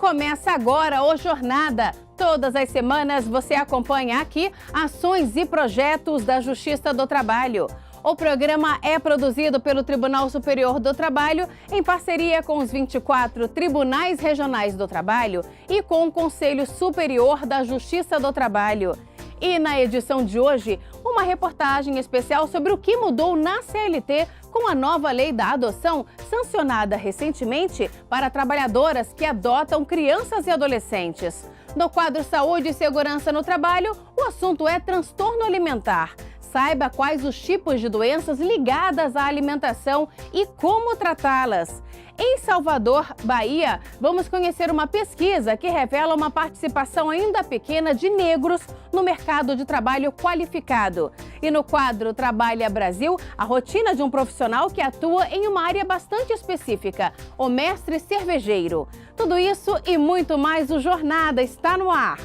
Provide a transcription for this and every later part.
Começa agora o Jornada. Todas as semanas você acompanha aqui ações e projetos da Justiça do Trabalho. O programa é produzido pelo Tribunal Superior do Trabalho em parceria com os 24 Tribunais Regionais do Trabalho e com o Conselho Superior da Justiça do Trabalho. E na edição de hoje, uma reportagem especial sobre o que mudou na CLT com a nova lei da adoção, sancionada recentemente para trabalhadoras que adotam crianças e adolescentes. No quadro Saúde e Segurança no Trabalho, o assunto é transtorno alimentar. Saiba quais os tipos de doenças ligadas à alimentação e como tratá-las. Em Salvador, Bahia, vamos conhecer uma pesquisa que revela uma participação ainda pequena de negros no mercado de trabalho qualificado. E no quadro Trabalha Brasil, a rotina de um profissional que atua em uma área bastante específica, o mestre cervejeiro. Tudo isso e muito mais, o Jornada está no ar.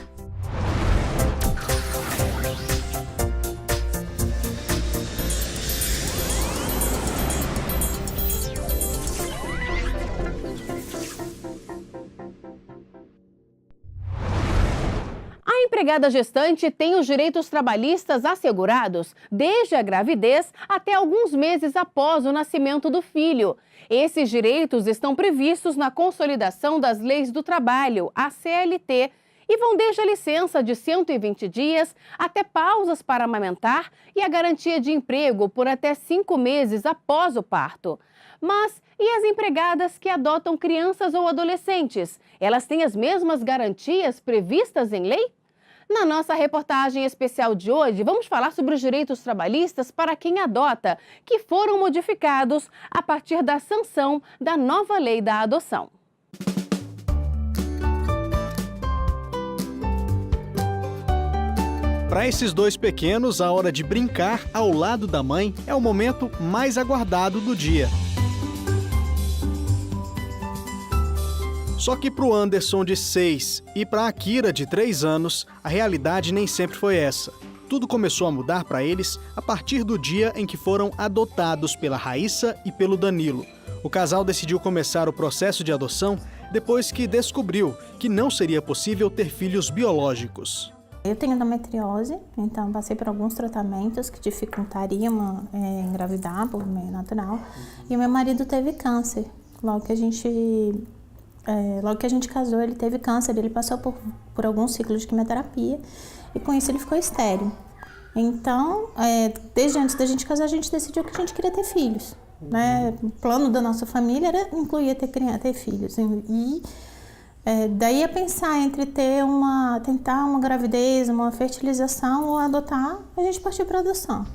A empregada gestante tem os direitos trabalhistas assegurados desde a gravidez até alguns meses após o nascimento do filho. Esses direitos estão previstos na Consolidação das Leis do Trabalho, a CLT, e vão desde a licença de 120 dias até pausas para amamentar e a garantia de emprego por até 5 meses após o parto. Mas e as empregadas que adotam crianças ou adolescentes? Elas têm as mesmas garantias previstas em lei? Na nossa reportagem especial de hoje, vamos falar sobre os direitos trabalhistas para quem adota, que foram modificados a partir da sanção da nova lei da adoção. Para esses dois pequenos, a hora de brincar ao lado da mãe é o momento mais aguardado do dia. Só que para o Anderson, de 6, e para a Akira, de 3 anos, a realidade nem sempre foi essa. Tudo começou a mudar para eles a partir do dia em que foram adotados pela Raíssa e pelo Danilo. O casal decidiu começar o processo de adoção depois que descobriu que não seria possível ter filhos biológicos. Eu tenho endometriose, então passei por alguns tratamentos que dificultariam engravidar por meio natural. E o meu marido teve câncer. Logo que a gente casou, ele teve câncer, ele passou por alguns ciclos de quimioterapia e com isso ele ficou estéril. Então, desde antes da gente casar, a gente decidiu que a gente queria ter filhos. Né? O plano da nossa família incluía ter filhos. Daí a pensar entre tentar uma gravidez, uma fertilização ou adotar, a gente partiu para a adoção.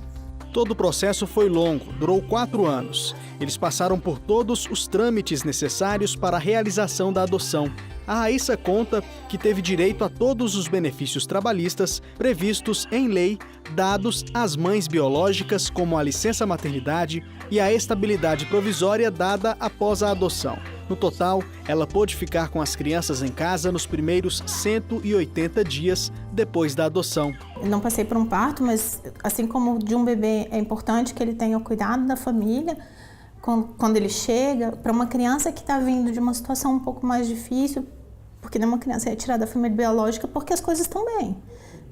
Todo o processo foi longo, durou 4 anos. Eles passaram por todos os trâmites necessários para a realização da adoção. A Raíssa conta que teve direito a todos os benefícios trabalhistas previstos em lei, dados às mães biológicas, como a licença maternidade e a estabilidade provisória dada após a adoção. No total, ela pôde ficar com as crianças em casa nos primeiros 180 dias depois da adoção. Eu não passei por um parto, mas assim como de um bebê é importante que ele tenha o cuidado da família quando ele chega, para uma criança que está vindo de uma situação um pouco mais difícil, porque não é uma criança retirada da família biológica porque as coisas estão bem.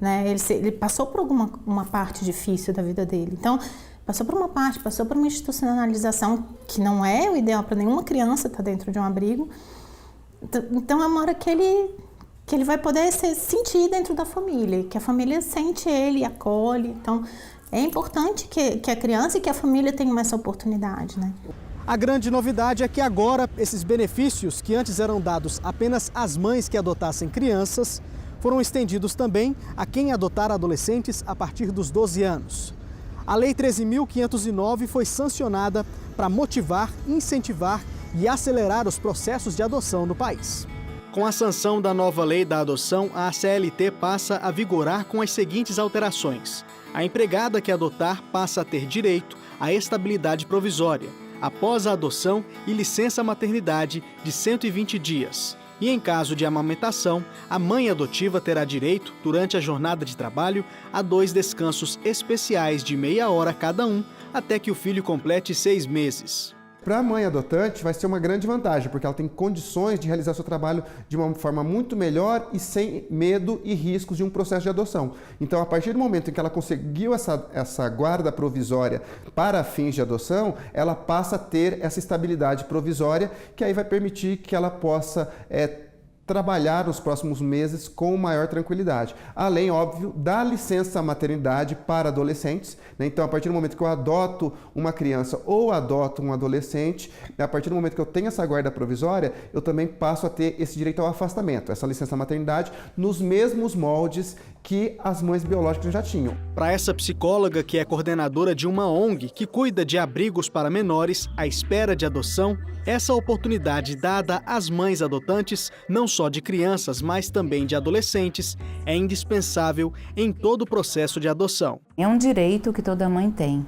Né? Ele passou por uma parte difícil da vida dele. Então, passou por uma institucionalização que não é o ideal para nenhuma criança estar dentro de um abrigo. Então é uma hora que ele vai poder se sentir dentro da família, que a família sente ele, acolhe. Então é importante que a criança e que a família tenham essa oportunidade. Né? A grande novidade é que agora esses benefícios que antes eram dados apenas às mães que adotassem crianças foram estendidos também a quem adotar adolescentes a partir dos 12 anos. A Lei 13.509 foi sancionada para motivar, incentivar e acelerar os processos de adoção no país. Com a sanção da nova lei da adoção, a CLT passa a vigorar com as seguintes alterações. A empregada que adotar passa a ter direito à estabilidade provisória, após a adoção e licença maternidade de 120 dias. E em caso de amamentação, a mãe adotiva terá direito, durante a jornada de trabalho, a 2 descansos especiais de meia hora cada um, até que o filho complete 6 meses. Para a mãe adotante vai ser uma grande vantagem, porque ela tem condições de realizar seu trabalho de uma forma muito melhor e sem medo e riscos de um processo de adoção. Então, a partir do momento em que ela conseguiu essa guarda provisória para fins de adoção, ela passa a ter essa estabilidade provisória, que aí vai permitir que ela possa trabalhar nos próximos meses com maior tranquilidade. Além, óbvio, da licença maternidade para adolescentes, né? Então, a partir do momento que eu adoto uma criança ou adoto um adolescente, a partir do momento que eu tenho essa guarda provisória, eu também passo a ter esse direito ao afastamento, essa licença maternidade, nos mesmos moldes que as mães biológicas já tinham. Para essa psicóloga, que é coordenadora de uma ONG que cuida de abrigos para menores à espera de adoção, essa oportunidade dada às mães adotantes, não só de crianças, mas também de adolescentes, é indispensável em todo o processo de adoção. É um direito que toda mãe tem.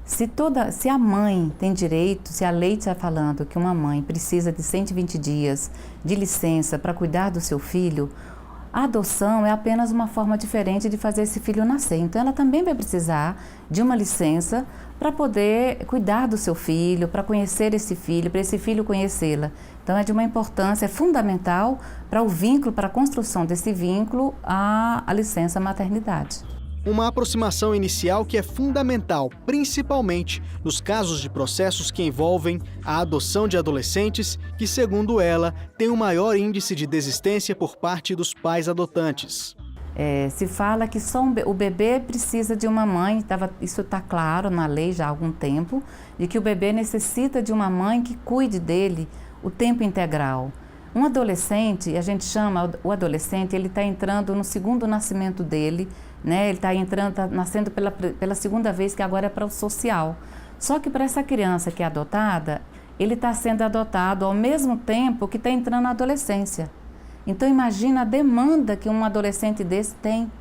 Se a mãe tem direito, se a lei está falando que uma mãe precisa de 120 dias de licença para cuidar do seu filho, a adoção é apenas uma forma diferente de fazer esse filho nascer. Então, ela também vai precisar de uma licença para poder cuidar do seu filho, para conhecer esse filho, para esse filho conhecê-la. Então, é de uma importância fundamental para o vínculo, para a construção desse vínculo, a licença maternidade. Uma aproximação inicial que é fundamental, principalmente nos casos de processos que envolvem a adoção de adolescentes, que, segundo ela, tem um maior índice de desistência por parte dos pais adotantes. Se fala que só o bebê precisa de uma mãe, isso está claro na lei já há algum tempo, de que o bebê necessita de uma mãe que cuide dele o tempo integral. Um adolescente, a gente chama o adolescente, ele está entrando no segundo nascimento dele, né? Ele está nascendo pela segunda vez, que agora é para o social. Só que para essa criança que é adotada, ele está sendo adotado ao mesmo tempo que está entrando na adolescência. Então, imagina a demanda que um adolescente desse tem.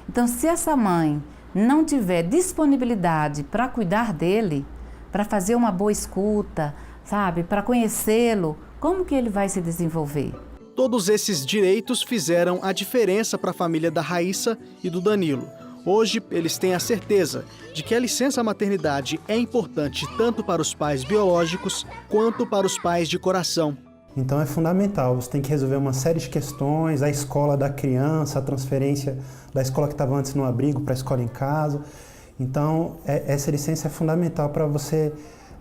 Então, se essa mãe não tiver disponibilidade para cuidar dele, para fazer uma boa escuta, sabe, para conhecê-lo, como que ele vai se desenvolver? Todos esses direitos fizeram a diferença para a família da Raíssa e do Danilo. Hoje, eles têm a certeza de que a licença maternidade é importante tanto para os pais biológicos quanto para os pais de coração. Então é fundamental, você tem que resolver uma série de questões, a escola da criança, a transferência da escola que estava antes no abrigo para a escola em casa. Então, essa licença é fundamental para você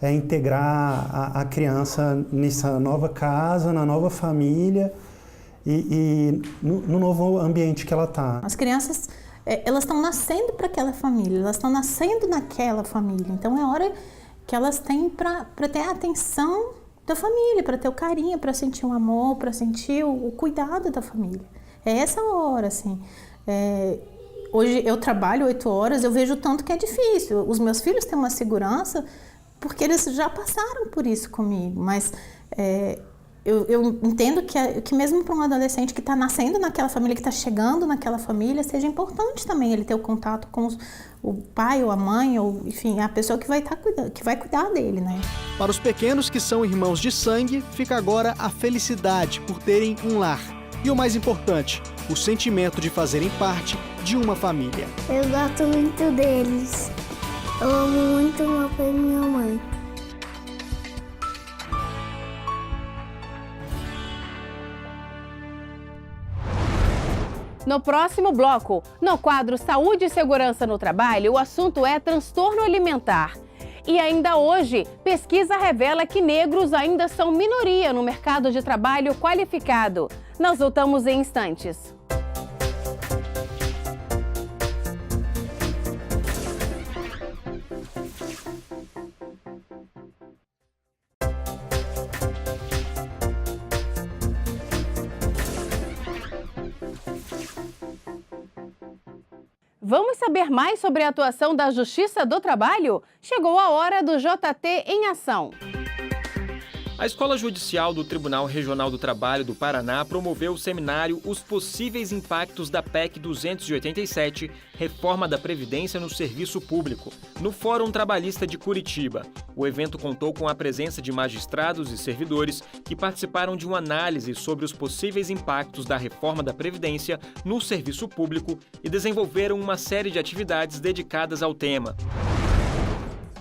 integrar a criança nessa nova casa, na nova família e no novo ambiente que ela está. As crianças, elas estão nascendo para aquela família, elas estão nascendo naquela família. Então é hora que elas têm para ter a atenção da família, para ter o carinho, para sentir o amor, para sentir o cuidado da família. É essa hora, assim. Hoje eu trabalho 8 horas, eu vejo o tanto que é difícil. Os meus filhos têm uma segurança porque eles já passaram por isso comigo, mas eu entendo que mesmo para um adolescente que está nascendo naquela família, que está chegando naquela família, seja importante também ele ter o contato com o pai ou a mãe, ou enfim, a pessoa que vai cuidar dele, né? Para os pequenos que são irmãos de sangue, fica agora a felicidade por terem um lar. E o mais importante, o sentimento de fazerem parte de uma família. Eu gosto muito deles. Eu amo muito meu pai e minha mãe. No próximo bloco, no quadro Saúde e Segurança no Trabalho, o assunto é transtorno alimentar. E ainda hoje, pesquisa revela que negros ainda são minoria no mercado de trabalho qualificado. Nós voltamos em instantes. Vamos saber mais sobre a atuação da Justiça do Trabalho? Chegou a hora do JT em ação. A Escola Judicial do Tribunal Regional do Trabalho do Paraná promoveu o seminário Os Possíveis Impactos da PEC 287, Reforma da Previdência no Serviço Público, no Fórum Trabalhista de Curitiba. O evento contou com a presença de magistrados e servidores que participaram de uma análise sobre os possíveis impactos da reforma da Previdência no serviço público e desenvolveram uma série de atividades dedicadas ao tema.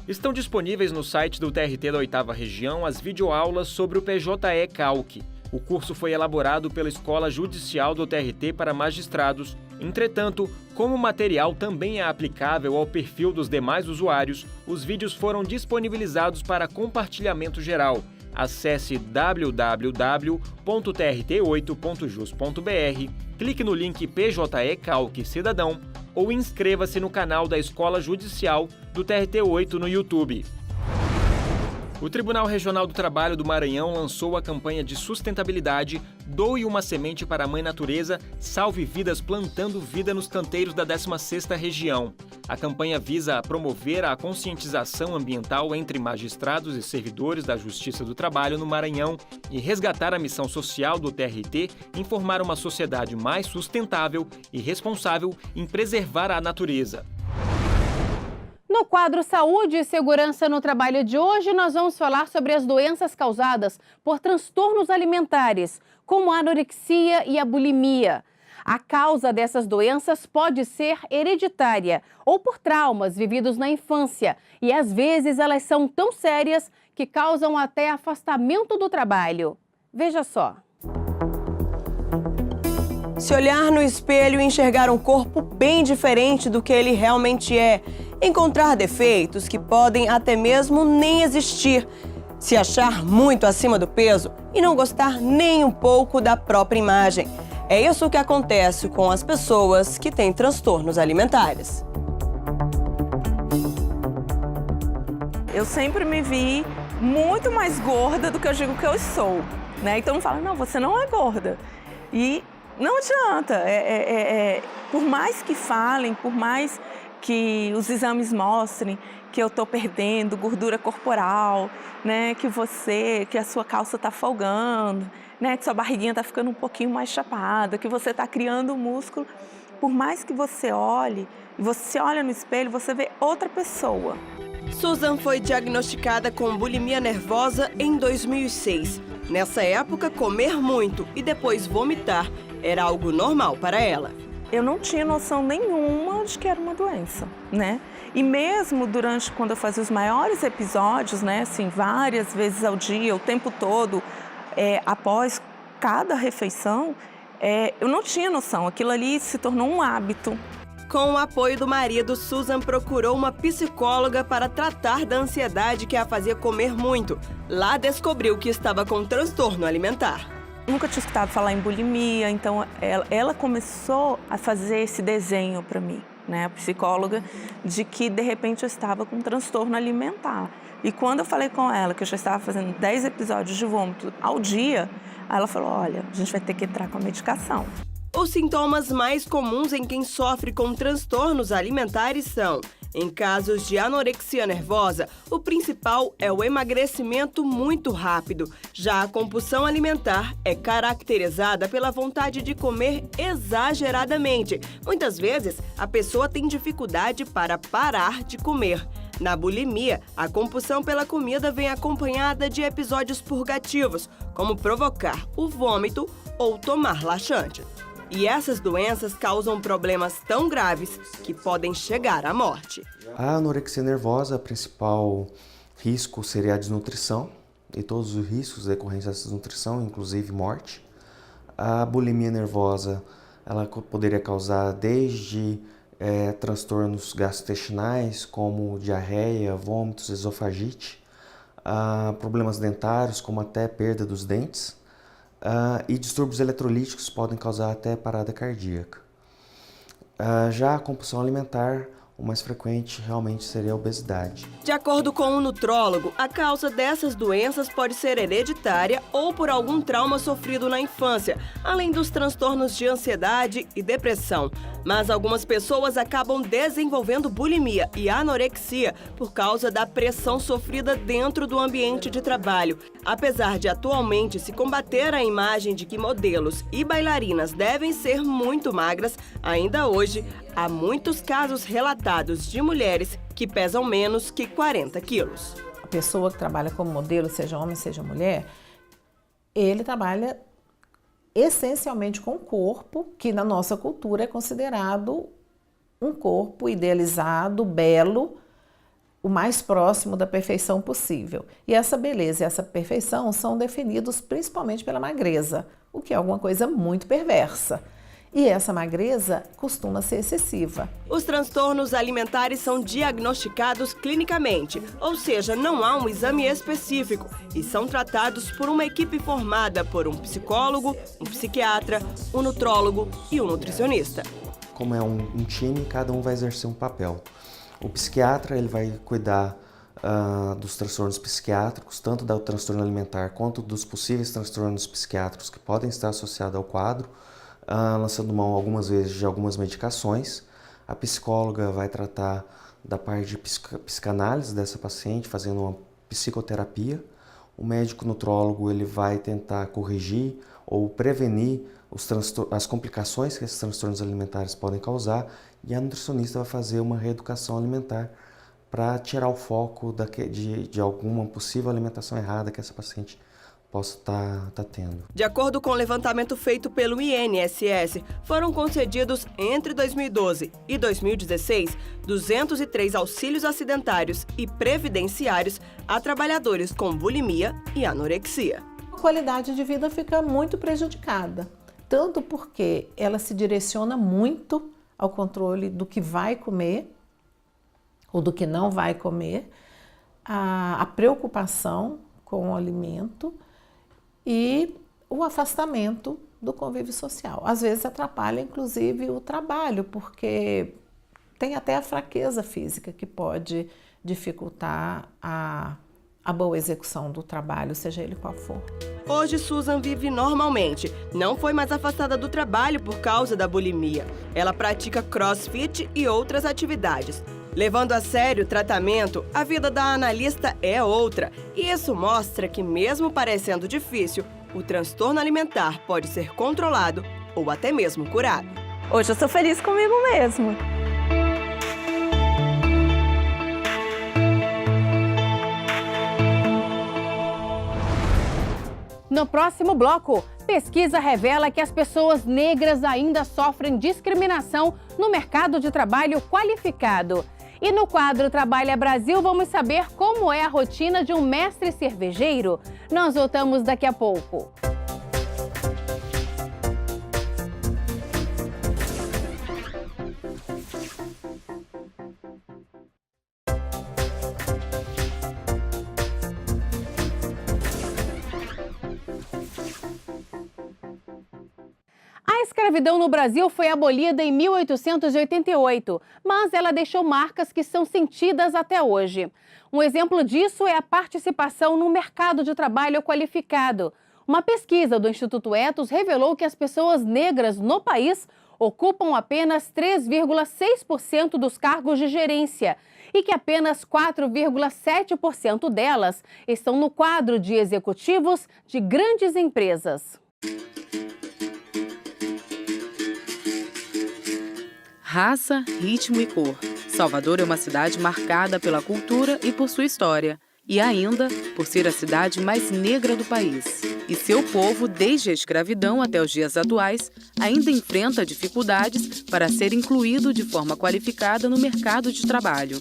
Estão disponíveis no site do TRT da 8ª Região as videoaulas sobre o PJE Calc. O curso foi elaborado pela Escola Judicial do TRT para magistrados. Entretanto, como o material também é aplicável ao perfil dos demais usuários, os vídeos foram disponibilizados para compartilhamento geral. Acesse www.trt8.jus.br, clique no link PJE Calc Cidadão ou inscreva-se no canal da Escola Judicial do TRT8 no YouTube. O Tribunal Regional do Trabalho do Maranhão lançou a campanha de sustentabilidade Doe uma semente para a Mãe Natureza, salve vidas plantando vida nos canteiros da 16ª Região. A campanha visa promover a conscientização ambiental entre magistrados e servidores da Justiça do Trabalho no Maranhão e resgatar a missão social do TRT em formar uma sociedade mais sustentável e responsável em preservar a natureza. No quadro Saúde e Segurança no Trabalho de hoje, nós vamos falar sobre as doenças causadas por transtornos alimentares, como a anorexia e a bulimia. A causa dessas doenças pode ser hereditária ou por traumas vividos na infância e, às vezes, elas são tão sérias que causam até afastamento do trabalho. Veja só. Se olhar no espelho e enxergar um corpo bem diferente do que ele realmente é, encontrar defeitos que podem até mesmo nem existir, se achar muito acima do peso e não gostar nem um pouco da própria imagem. É isso que acontece com as pessoas que têm transtornos alimentares. Eu sempre me vi muito mais gorda do que eu digo que eu sou, né? Então me fala, não, você não é gorda. E não adianta, por mais que falem, por mais que os exames mostrem que eu estou perdendo gordura corporal, né, que a sua calça está folgando, né, que sua barriguinha está ficando um pouquinho mais chapada, que você está criando músculo, por mais que você olhe, e você se olha no espelho, você vê outra pessoa. Susan foi diagnosticada com bulimia nervosa em 2006. Nessa época, comer muito e depois vomitar era algo normal para ela. Eu não tinha noção nenhuma de que era uma doença, né? E mesmo quando eu fazia os maiores episódios, né, assim, várias vezes ao dia, o tempo todo, após cada refeição, eu não tinha noção. Aquilo ali se tornou um hábito. Com o apoio do marido, Susan procurou uma psicóloga para tratar da ansiedade que a fazia comer muito. Lá descobriu que estava com transtorno alimentar. Nunca tinha escutado falar em bulimia, então ela começou a fazer esse desenho para mim, né, a psicóloga, de que de repente eu estava com transtorno alimentar. E quando eu falei com ela que eu já estava fazendo 10 episódios de vômito ao dia, ela falou, olha, a gente vai ter que entrar com a medicação. Os sintomas mais comuns em quem sofre com transtornos alimentares são: em casos de anorexia nervosa, o principal é o emagrecimento muito rápido. Já a compulsão alimentar é caracterizada pela vontade de comer exageradamente. Muitas vezes, a pessoa tem dificuldade para parar de comer. Na bulimia, a compulsão pela comida vem acompanhada de episódios purgativos, como provocar o vômito ou tomar laxante. E essas doenças causam problemas tão graves que podem chegar à morte. A anorexia nervosa, o principal risco seria a desnutrição e todos os riscos decorrentes dessa desnutrição, inclusive morte. A bulimia nervosa, ela poderia causar desde transtornos gastrointestinais, como diarreia, vômitos, esofagite, problemas dentários, como até perda dos dentes. E distúrbios eletrolíticos podem causar até parada cardíaca. Já a compulsão alimentar, o mais frequente realmente seria a obesidade. De acordo com um nutrólogo, a causa dessas doenças pode ser hereditária ou por algum trauma sofrido na infância, além dos transtornos de ansiedade e depressão. Mas algumas pessoas acabam desenvolvendo bulimia e anorexia por causa da pressão sofrida dentro do ambiente de trabalho. Apesar de atualmente se combater a imagem de que modelos e bailarinas devem ser muito magras, ainda hoje há muitos casos relatados de mulheres que pesam menos que 40 quilos. A pessoa que trabalha como modelo, seja homem, seja mulher, ele trabalha essencialmente com o corpo, que na nossa cultura é considerado um corpo idealizado, belo, o mais próximo da perfeição possível. E essa beleza e essa perfeição são definidos principalmente pela magreza, o que é alguma coisa muito perversa. E essa magreza costuma ser excessiva. Os transtornos alimentares são diagnosticados clinicamente, ou seja, não há um exame específico, e são tratados por uma equipe formada por um psicólogo, um psiquiatra, um nutrólogo e um nutricionista. Como é um time, cada um vai exercer um papel. O psiquiatra ele vai cuidar dos transtornos psiquiátricos, tanto do transtorno alimentar quanto dos possíveis transtornos psiquiátricos que podem estar associados ao quadro, lançando mão algumas vezes de algumas medicações. A psicóloga vai tratar da parte de psicanálise dessa paciente, fazendo uma psicoterapia. O médico nutrólogo ele vai tentar corrigir ou prevenir as complicações que esses transtornos alimentares podem causar, e a nutricionista vai fazer uma reeducação alimentar para tirar o foco de alguma possível alimentação errada que essa paciente possa estar tendo. De acordo com o levantamento feito pelo INSS, foram concedidos entre 2012 e 2016 203 auxílios acidentários e previdenciários a trabalhadores com bulimia e anorexia. A qualidade de vida fica muito prejudicada, tanto porque ela se direciona muito ao controle do que vai comer ou do que não vai comer, a preocupação com o alimento e o afastamento do convívio social. Às vezes atrapalha, inclusive, o trabalho, porque tem até a fraqueza física que pode dificultar a boa execução do trabalho, seja ele qual for. Hoje, Susan vive normalmente. Não foi mais afastada do trabalho por causa da bulimia. Ela pratica crossfit e outras atividades. Levando a sério o tratamento, a vida da analista é outra. E isso mostra que, mesmo parecendo difícil, o transtorno alimentar pode ser controlado ou até mesmo curado. Hoje eu sou feliz comigo mesmo. No próximo bloco, pesquisa revela que as pessoas negras ainda sofrem discriminação no mercado de trabalho qualificado. E no quadro Trabalha Brasil, vamos saber como é a rotina de um mestre cervejeiro. Nós voltamos daqui a pouco. A escravidão no Brasil foi abolida em 1888, mas ela deixou marcas que são sentidas até hoje. Um exemplo disso é a participação no mercado de trabalho qualificado. Uma pesquisa do Instituto Ethos revelou que as pessoas negras no país ocupam apenas 3,6% dos cargos de gerência e que apenas 4,7% delas estão no quadro de executivos de grandes empresas. Raça, ritmo e cor. Salvador é uma cidade marcada pela cultura e por sua história. E ainda por ser a cidade mais negra do país. E seu povo, desde a escravidão até os dias atuais, ainda enfrenta dificuldades para ser incluído de forma qualificada no mercado de trabalho.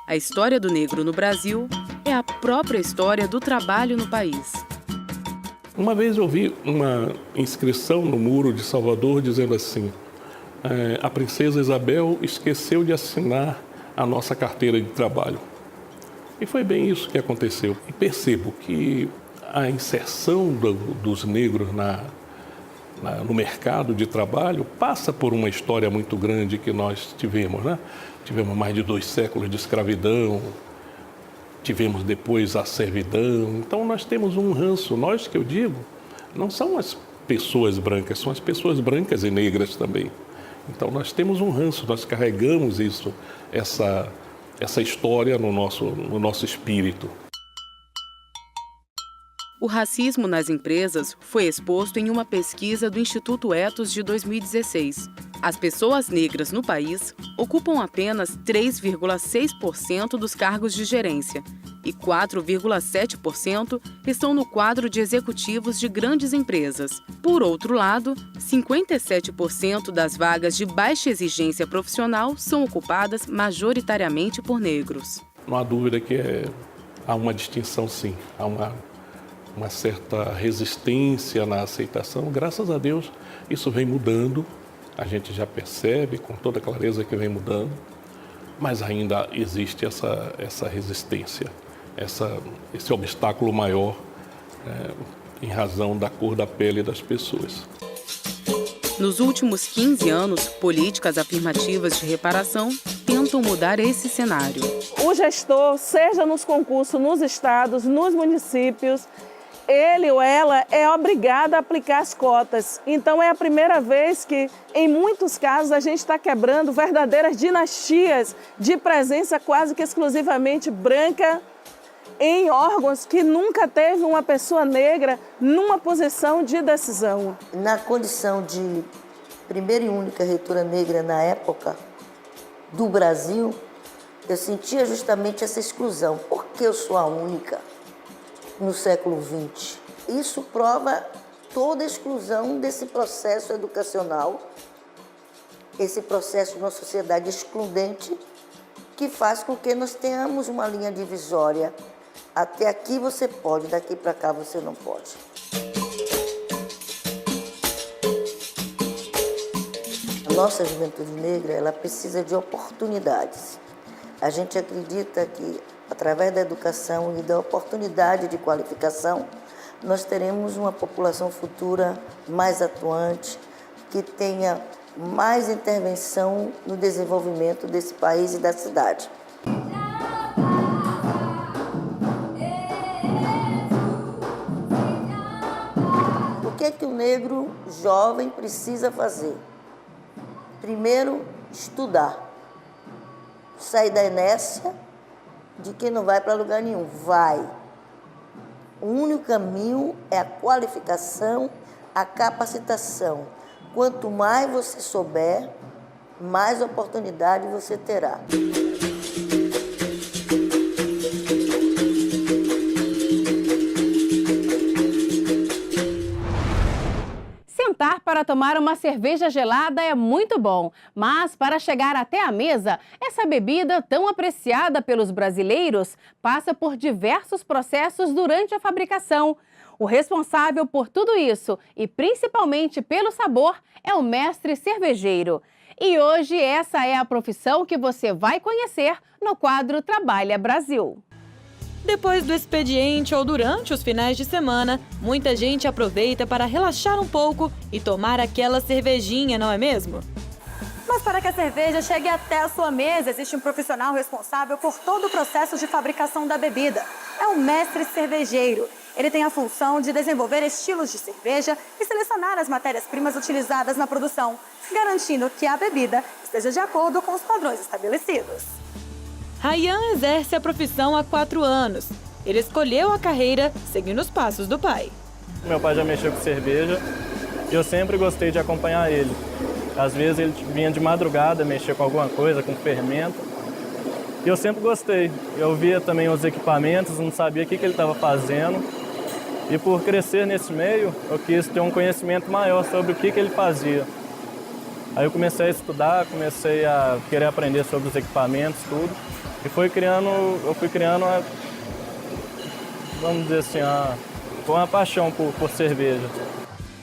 A história do negro no Brasil é a própria história do trabalho no país. Uma vez eu vi uma inscrição no muro de Salvador dizendo assim: a princesa Isabel esqueceu de assinar a nossa carteira de trabalho. E foi bem isso que aconteceu. E percebo que a inserção dos negros no mercado de trabalho passa por uma história muito grande que nós tivemos, né? Tivemos mais de 2 séculos de escravidão, tivemos depois a servidão. Então nós temos um ranço. Nós, que eu digo, não são as pessoas brancas, são as pessoas brancas e negras também. Então nós temos um ranço, nós carregamos isso, essa história no nosso espírito. O racismo nas empresas foi exposto em uma pesquisa do Instituto Ethos de 2016. As pessoas negras no país ocupam apenas 3,6% dos cargos de gerência e 4,7% estão no quadro de executivos de grandes empresas. Por outro lado, 57% das vagas de baixa exigência profissional são ocupadas majoritariamente por negros. Não há dúvida que há uma distinção, sim. Há uma certa resistência na aceitação. Graças a Deus, isso vem mudando. A gente já percebe com toda clareza que vem mudando. Mas ainda existe essa resistência, esse obstáculo maior em razão da cor da pele das pessoas. Nos últimos 15 anos, políticas afirmativas de reparação tentam mudar esse cenário. O gestor, seja nos concursos, nos estados, nos municípios, ele ou ela é obrigado a aplicar as cotas. Então é a primeira vez que, em muitos casos, a gente está quebrando verdadeiras dinastias de presença quase que exclusivamente branca em órgãos que nunca teve uma pessoa negra numa posição de decisão. Na condição de primeira e única reitora negra na época do Brasil, eu sentia justamente essa exclusão. Por que eu sou a única no século XX? Isso prova toda a exclusão desse processo educacional, esse processo de uma sociedade excludente que faz com que nós tenhamos uma linha divisória. Até aqui você pode, daqui para cá você não pode. A nossa juventude negra, ela precisa de oportunidades. A gente acredita que, através da educação e da oportunidade de qualificação, nós teremos uma população futura mais atuante, que tenha mais intervenção no desenvolvimento desse país e da cidade. O que o negro jovem precisa fazer? Primeiro, estudar. Sair da inércia de que não vai para lugar nenhum. Vai. O único caminho é a qualificação, a capacitação. Quanto mais você souber, mais oportunidade você terá. Sentar para tomar uma cerveja gelada é muito bom, mas para chegar até a mesa, essa bebida tão apreciada pelos brasileiros passa por diversos processos durante a fabricação. O responsável por tudo isso, e principalmente pelo sabor, é o mestre cervejeiro. E hoje essa é a profissão que você vai conhecer no quadro Trabalha Brasil. Depois do expediente ou durante os finais de semana, muita gente aproveita para relaxar um pouco e tomar aquela cervejinha, não é mesmo? Mas para que a cerveja chegue até a sua mesa, existe um profissional responsável por todo o processo de fabricação da bebida. É o mestre cervejeiro. Ele tem a função de desenvolver estilos de cerveja e selecionar as matérias-primas utilizadas na produção, garantindo que a bebida esteja de acordo com os padrões estabelecidos. Ryan exerce a profissão há 4 anos. Ele escolheu a carreira seguindo os passos do pai. Meu pai já mexeu com cerveja e eu sempre gostei de acompanhar ele. Às vezes ele vinha de madrugada mexer com alguma coisa, com fermento. E eu sempre gostei. Eu via também os equipamentos, não sabia o que ele estava fazendo. E por crescer nesse meio, eu quis ter um conhecimento maior sobre o que ele fazia. Aí eu comecei a estudar, comecei a querer aprender sobre os equipamentos, tudo. E eu fui criando, vamos dizer assim, uma paixão por cerveja.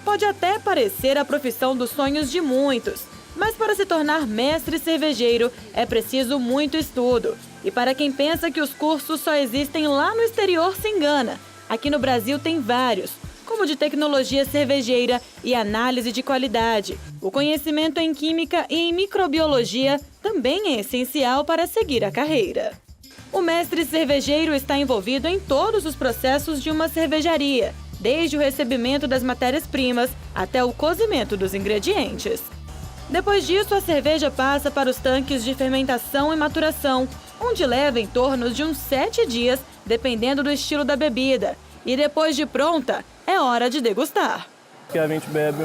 Pode até parecer a profissão dos sonhos de muitos, mas para se tornar mestre cervejeiro é preciso muito estudo. E para quem pensa que os cursos só existem lá no exterior, se engana. Aqui no Brasil tem vários, como de tecnologia cervejeira e análise de qualidade. O conhecimento em química e em microbiologia também é essencial para seguir a carreira. O mestre cervejeiro está envolvido em todos os processos de uma cervejaria, desde o recebimento das matérias-primas até o cozimento dos ingredientes. Depois disso, a cerveja passa para os tanques de fermentação e maturação, onde leva em torno de uns 7 dias, dependendo do estilo da bebida. E depois de pronta, é hora de degustar. Que a gente bebe,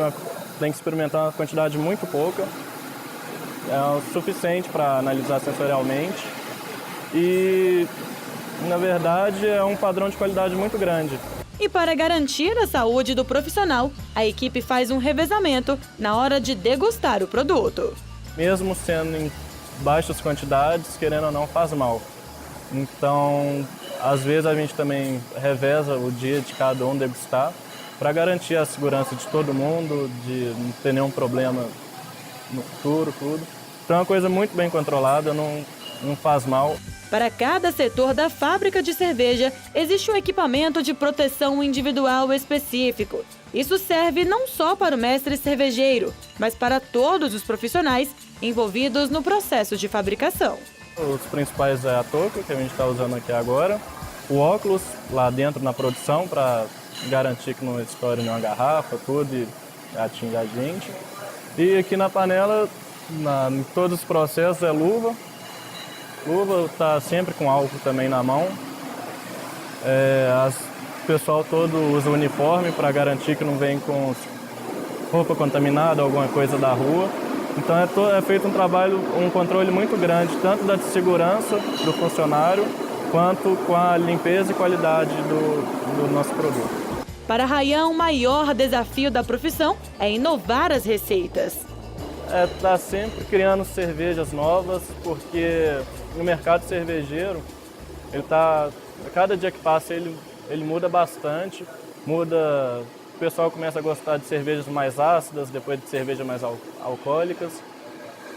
tem que experimentar uma quantidade muito pouca. É o suficiente para analisar sensorialmente. E Na verdade, é um padrão de qualidade muito grande. E para garantir a saúde do profissional, a equipe faz um revezamento na hora de degustar o produto. Mesmo sendo em baixas quantidades, querendo ou não, faz mal. Então, às vezes a gente também reveza o dia de cada um degustar para garantir a segurança de todo mundo, de não ter nenhum problema no futuro, tudo. Então é uma coisa muito bem controlada, não faz mal. Para cada setor da fábrica de cerveja, existe um equipamento de proteção individual específico. Isso serve não só para o mestre cervejeiro, mas para todos os profissionais envolvidos no processo de fabricação. Os principais é a touca, que a gente está usando aqui agora, o óculos lá dentro na produção para garantir que não estoure nenhuma garrafa, tudo e atinja a gente. E aqui na panela, em todos os processos, é luva. Luva está sempre com álcool também na mão. O pessoal todo usa uniforme para garantir que não vem com roupa contaminada, alguma coisa da rua. Então é feito um controle muito grande, tanto da segurança do funcionário, quanto com a limpeza e qualidade do nosso produto. Para Rayan, o maior desafio da profissão é inovar as receitas. Tá sempre criando cervejas novas, porque no mercado cervejeiro, cada dia que passa ele muda bastante, o pessoal começa a gostar de cervejas mais ácidas, depois de cervejas mais alcoólicas.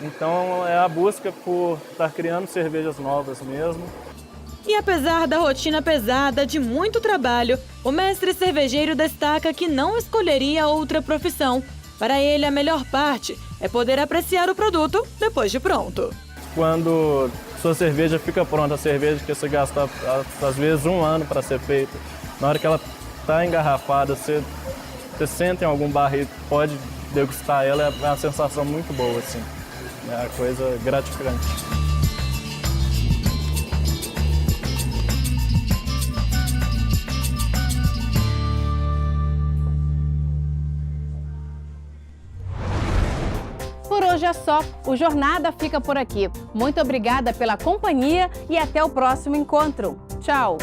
Então é a busca por estar criando cervejas novas mesmo. E apesar da rotina pesada de muito trabalho, o mestre cervejeiro destaca que não escolheria outra profissão. Para ele, a melhor parte é poder apreciar o produto depois de pronto. Quando sua cerveja fica pronta, a cerveja que você gasta às vezes 1 ano para ser feita, na hora que ela está engarrafada, você senta em algum bar e pode degustar ela, é uma sensação muito boa, assim. É uma coisa gratificante. Por hoje é só. O Jornada fica por aqui. Muito obrigada pela companhia e até o próximo encontro. Tchau!